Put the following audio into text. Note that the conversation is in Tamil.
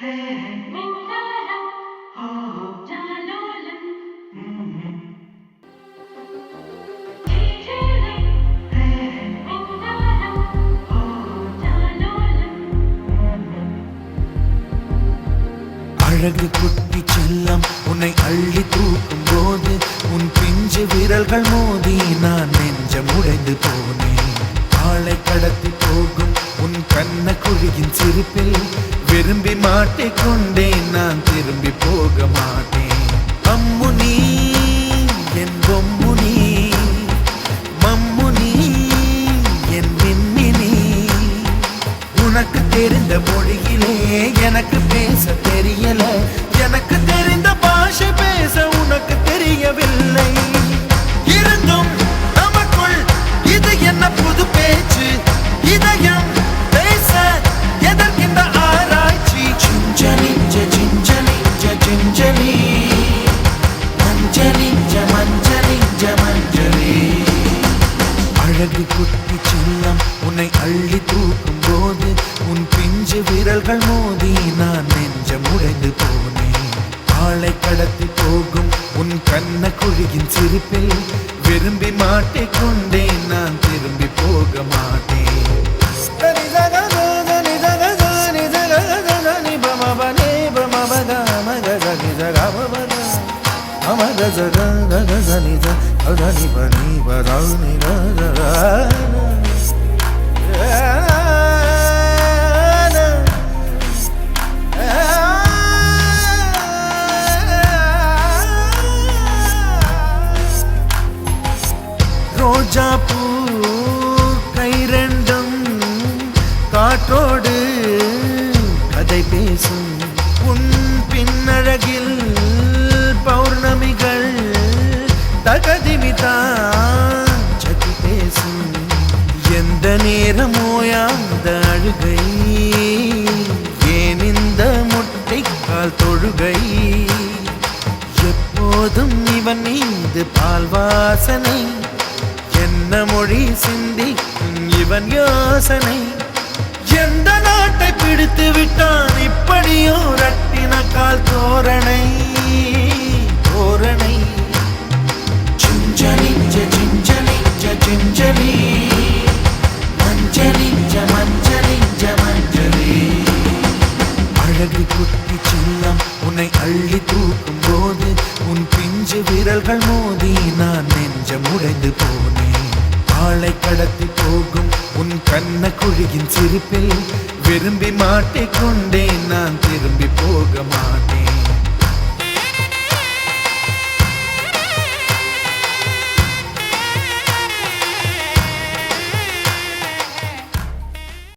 அழகு குட்டி செல்லம் உன்னை அள்ளி தூக்கும் போது உன் பிஞ்சு விரல்கள் மோதி நான் நெஞ்சம் உடைந்து போனேன். ஆளை கடத்தி போகும் உன் கண்ண குழியின் சிரிப்பில் விரும்பி மாட்டிக்கொண்டேன். நான் திரும்பி போக மாட்டேன். அம்முனி என் பொம்முனி, மம்முனி என் மின்மினி. உனக்கு தெரிந்த மொழியிலே எனக்கு பேச தெரியல. எனக்கு தெரிந்த பாஷை பேச உனக்கு தெரியவில்லை. இருந்தும் நமக்குள் இது என்ன புது பேச்சு? இதயம் பேச எதற்கின்ற ஆராய்ச்சி? Gingelly gingelly gingelly மஞ்சளி மஞ்சளி மஞ்சளி. அழகு குட்டி செல்லம் உன்னை அள்ளி தூக்கும் போது உன் பிஞ்சு விரல்கள் மோதி நான் நெஞ்சம் உடைந்து போனேன். ஆளை கடத்தி போகும் உன் கண்ண குழியின் சிரிப்பில் விரும்பி மாட்டிக்கொண்டேன். நான் திரும்பி போக மாட்டேன். ரோஜா பூ கை ரெண்டும் காற்றோடு கதை பேசும். உன் பின்னழகில் பௌர்ணமிகள் தகதிமிதான் சதி பேசும். எந்த நேரமோயாந்த அழுகை, ஏன் இந்த முட்டைக்கால் தொழுகை? எப்போதும் இவன் மீது பால் வாசனை. என்ன மொழி சிந்திக்கும் இவன் யோசனை? எந்த நாட்டை பிடித்து விட்டான் இப்படியோ ரட்டின கால் தோரணை தோரணை. Gingelly gingelly gingelly மஞ்சளி மஞ்சளி மஞ்சளி. அழகு குட்டி செல்லம் உன்னை அள்ளி தூக்கும் போது உன் பிஞ்சு விரல்கள் மோதி நான் நெஞ்சம் உடைந்து போனேன். ஆளை கடத்தி போகும் உன் கண்ண குழியின் சிரிப்பில் விரும்பி மாட்டிக்கொண்டேன். நான் திரும்பி போக மாட்டேன்.